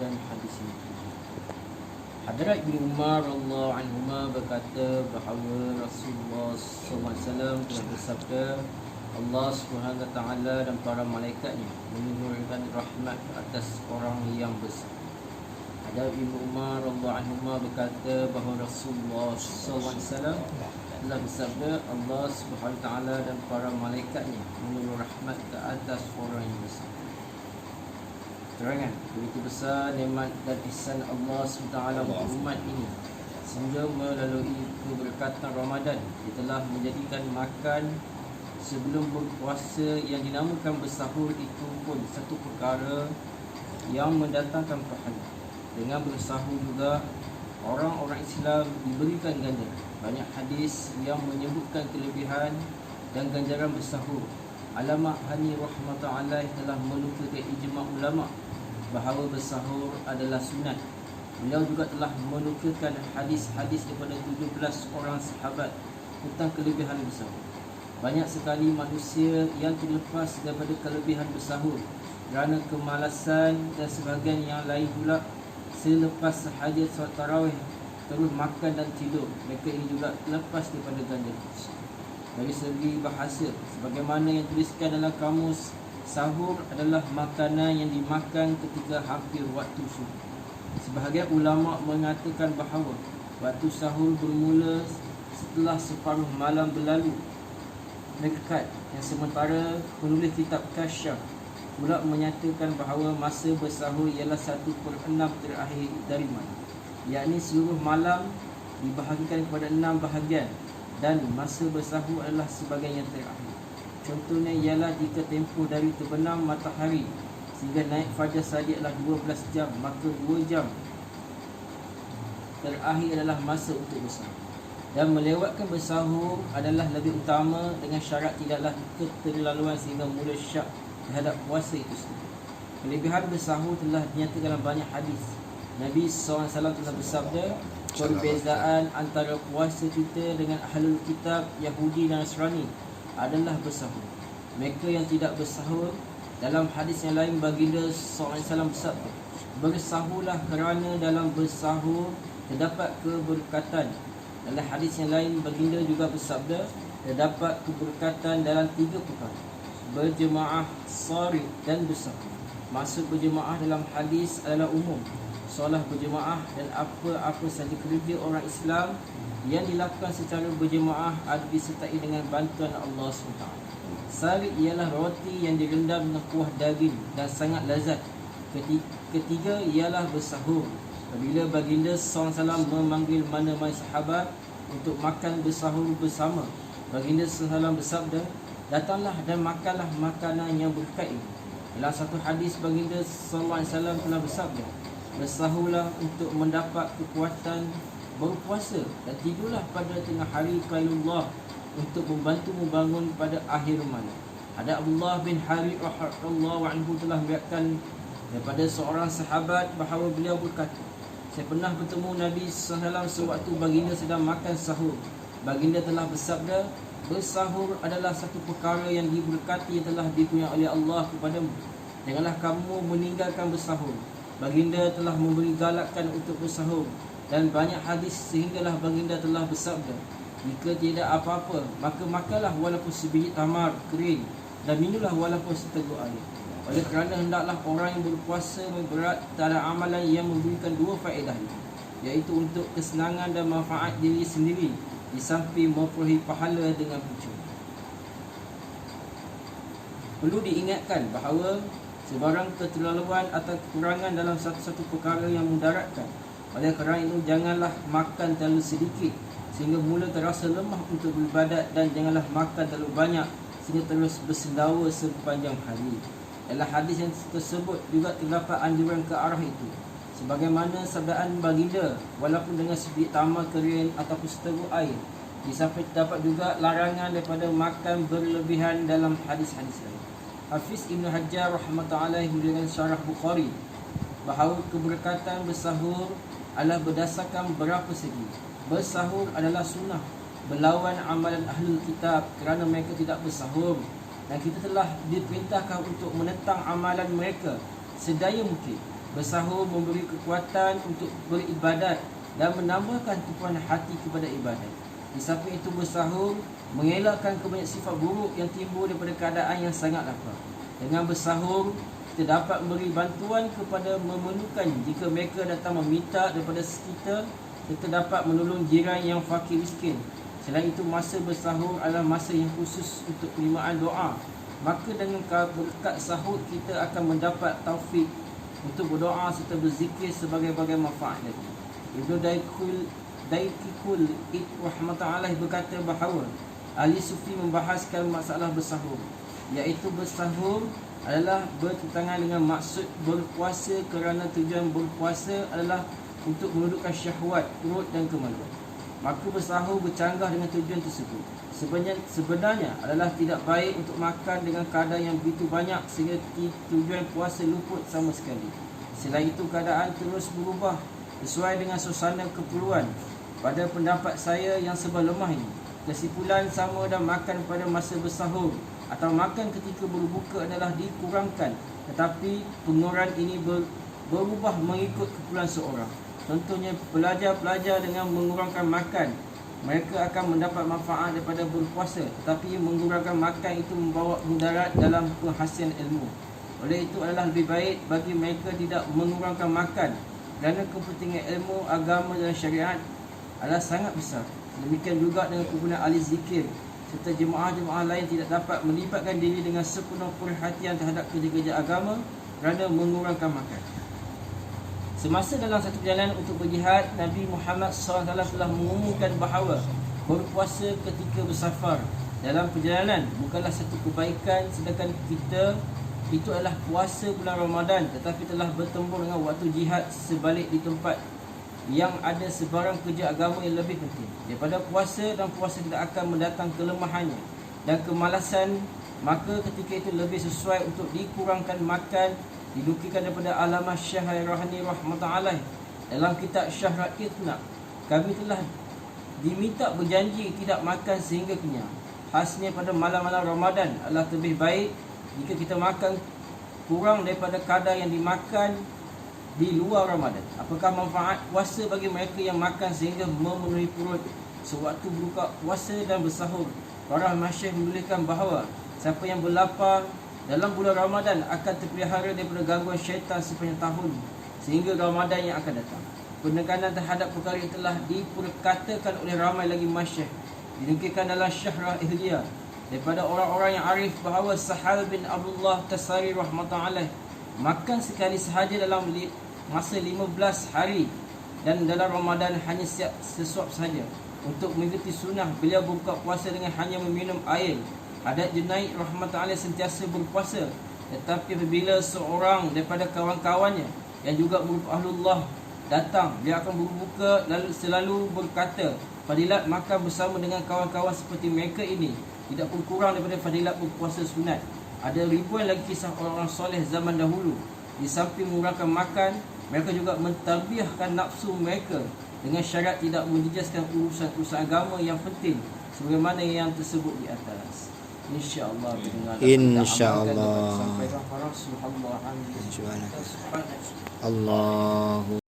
dan hadis ini. Hadirat Ibn Umar radhiyallahu anhuma berkata bahawa Rasulullah SAW telah bersabda, Allah Subhanahu wa taala dan para malaikatnya menurunkan rahmat ke atas orang yang besar. Hadirat Ibn Umar radhiyallahu anhuma berkata bahawa Rasulullah SAW telah bersabda, Allah Subhanahu wa taala dan para malaikatnya menurunkan rahmat ke atas orang yang besar. Terangan begitu besar nikmat dan ihsan Allah SWT untuk umat ini, sehingga melalui keberkatan Ramadan dia telah menjadikan makan sebelum berpuasa yang dinamakan bersahur itu pun satu perkara yang mendatangkan pahala. Dengan bersahur juga orang-orang Islam diberikan ganjaran. Banyak hadis yang menyebutkan kelebihan dan ganjaran bersahur. Allamah Hani rahmatullahi telah menukilkan ijma' ulama' bahawa bersahur adalah sunat. Beliau juga telah menukilkan hadis-hadis daripada 17 orang sahabat tentang kelebihan bersahur. Banyak sekali manusia yang terlepas daripada kelebihan bersahur kerana kemalasan, dan sebahagian yang lain pula selepas sahaja solat tarawih terus makan dan tidur. Mereka ini juga terlepas daripada ganjaran. Dari segi bahasa, sebagaimana yang tuliskan dalam kamus, sahur adalah makanan yang dimakan ketika hampir waktu subuh. Sebahagian ulama mengatakan bahawa waktu sahur bermula setelah separuh malam berlalu dekat, yang sementara penulis kitab Kasyaf pula menyatakan bahawa masa bersahur ialah 1/6 terakhir dari malam, yakni seluruh malam dibahagikan kepada 6 bahagian dan masa bersahur adalah sebahagian yang terakhir. Contohnya ialah jika tempoh dari terbenam matahari sehingga naik fajar saja adalah 12 jam, maka 2 jam terakhir adalah masa untuk bersahur. Dan melewatkan bersahur adalah lebih utama dengan syarat tidaklah keterlaluan sehingga mula syak terhadap puasa itu sendiri. Kelebihan bersahur telah dinyatakan dalam banyak hadis. Nabi SAW telah bersabda, perbezaan antara puasa kita dengan ahlul kitab Yahudi dan Nasrani adalah bersahur. Mereka yang tidak bersahur, dalam hadis yang lain baginda SAW bersabda, bersahurlah kerana dalam bersahur terdapat keberkatan. Dalam hadis yang lain baginda juga bersabda, terdapat keberkatan dalam 3 perkara: berjemaah, sari dan bersahur. Maksud berjemaah dalam hadis adalah umum, solat berjemaah dan apa-apa sahaja kerja orang Islam yang dilakukan secara berjemaah ada disertai dengan bantuan Allah SWT. Sari ialah roti yang direndam dengan kuah daging dan sangat lezat. Ketiga ialah bersahur. Apabila baginda SAW memanggil mana-mana sahabat untuk makan bersahur bersama, baginda SAW bersabda, datanglah dan makanlah makanan yang berkat ini. Dalam satu hadis baginda SAW telah bersabda, bersahurlah untuk mendapat kekuatan berpuasa dan tidurlah pada tengah hari qailullah untuk membantu membangun pada akhir malam. Ada Abdullah bin Harith radhiyallahu anhu telah meriwayatkan daripada seorang sahabat bahawa beliau berkata, saya pernah bertemu Nabi SAW sewaktu baginda sedang makan sahur. Baginda telah bersabda, bersahur adalah satu perkara yang diberkati yang telah dipunyai oleh Allah kepadamu. Janganlah kamu meninggalkan bersahur. Baginda telah memberi galakkan untuk bersahur dan banyak hadis sehinggalah baginda telah bersabda, jika tidak apa-apa maka makanlah walaupun sebiji tamar kering dan minumlah walaupun seteguk air. Oleh kerana hendaklah orang yang berpuasa memberat dalam amalan yang memberikan 2 faedah, iaitu untuk kesenangan dan manfaat diri sendiri di samping memperoleh pahala dengan percuma. Perlu diingatkan bahawa sebarang keterlaluan atau kekurangan dalam satu-satu perkara yang mudaratkan. Oleh kerana itu janganlah makan terlalu sedikit sehingga mula terasa lemah untuk beribadat, dan janganlah makan terlalu banyak sehingga terus bersendawa sepanjang hari. Dalam hadis yang tersebut juga terdapat anjuran ke arah itu, sebagaimana sabdaan baginda walaupun dengan sebiji tamar kering ataupun seteguk air. Di samping terdapat juga larangan daripada makan berlebihan dalam hadis-hadis lain. Hafiz Ibn Hajar rahmatullahi dengan syarah Bukhari bahawa keberkatan bersahur adalah berdasarkan berapa segi. Bersahur adalah sunnah, berlawan amalan ahlul kitab kerana mereka tidak bersahur, dan kita telah diperintahkan untuk menentang amalan mereka sedaya mungkin. Bersahur memberi kekuatan untuk beribadat dan menambahkan tumpuan hati kepada ibadat. Di samping itu, bersahur mengelakkan kebanyakan sifat buruk yang timbul daripada keadaan yang sangat lapar. Dengan bersahur, kita dapat memberi bantuan kepada memerlukan jika mereka datang meminta daripada kita. Kita dapat menolong jiran yang fakir miskin. Selain itu, masa bersahur adalah masa yang khusus untuk penerimaan doa. Maka dengan berkat sahur, kita akan mendapat taufik untuk berdoa serta berzikir sebagai-bagai manfaat lagi. Ibnu Daikikul rahmatullah berkata bahawa ahli sufi membahaskan masalah bersahur, iaitu bersahur adalah bertentangan dengan maksud berpuasa, kerana tujuan berpuasa adalah untuk menundukkan syahwat perut dan kemaluan. Maka bersahur bercanggah dengan tujuan tersebut. Sebenarnya adalah tidak baik untuk makan dengan kadar yang begitu banyak sehingga tujuan puasa luput sama sekali. Selain itu, keadaan terus berubah sesuai dengan suasana keperluan. Pada pendapat saya yang serba lemah ini, kesimpulan sama ada makan pada masa bersahur atau makan ketika berbuka adalah dikurangkan, tetapi pengurangan ini berubah mengikut keperluan seorang. Contohnya, pelajar-pelajar dengan mengurangkan makan, mereka akan mendapat manfaat daripada berpuasa, tetapi mengurangkan makan itu membawa mudarat dalam penghasilan ilmu. Oleh itu, adalah lebih baik bagi mereka tidak mengurangkan makan, kerana kepentingan ilmu, agama dan syariat adalah sangat besar. Demikian juga dengan kegunaan ahli zikir serta jemaah-jemaah lain tidak dapat melibatkan diri dengan sepenuh perhatian terhadap kerja-kerja agama kerana mengurangkan makan. Semasa dalam satu perjalanan untuk berjihad, Nabi Muhammad SAW telah mengumumkan bahawa berpuasa ketika bersafar dalam perjalanan bukanlah satu kebaikan, sedangkan kita itu adalah puasa bulan Ramadan, tetapi telah bertembur dengan waktu jihad sebalik di tempat yang ada sebarang kerja agama yang lebih penting daripada puasa, dan puasa tidak akan mendatang kelemahannya dan kemalasan. Maka ketika itu lebih sesuai untuk dikurangkan makan. Dinukilkan daripada Alamah Syah Rahani rahmatullah dalam kitab Syahrat Itnaq, kami telah diminta berjanji tidak makan sehingga kenyang. Khasnya pada malam-malam Ramadan adalah lebih baik jika kita makan kurang daripada kadar yang dimakan di luar Ramadan. Apakah manfaat puasa bagi mereka yang makan sehingga memenuhi perut sewaktu berbuka puasa dan bersahur? Para masyayikh menuliskan bahawa siapa yang berlapar dalam bulan Ramadan akan terpelihara daripada gangguan syaitan sepanjang tahun sehingga Ramadan yang akan datang. Penekanan terhadap perkara ini telah diperkatakan oleh ramai lagi masyayikh. Dinukilkan dalam Syarah Ihliyah daripada orang-orang yang arif bahawa Sahal bin Abdullah Tasari rahmatullah makan sekali sahaja dalam masa 15 hari, dan dalam Ramadan hanya sesuap sahaja. Untuk mengikuti sunnah, beliau buka puasa dengan hanya meminum air. Adat Junaid rahmatullah sentiasa berpuasa, tetapi apabila seorang daripada kawan-kawannya yang juga berupa ahlullah datang, dia akan berbuka lalu selalu berkata, fadilat makan bersama dengan kawan-kawan seperti mereka ini tidak pun kurang daripada fadilat berpuasa sunat. Ada ribuan lagi kisah orang-orang soleh zaman dahulu. Di samping mengurangkan makan, mereka juga mentarbiyahkan nafsu mereka dengan syarat tidak menjejaskan urusan-urusan agama yang penting sebagaimana yang tersebut di atas. InsyaAllah InsyaAllah. Sampai Allah. Allah.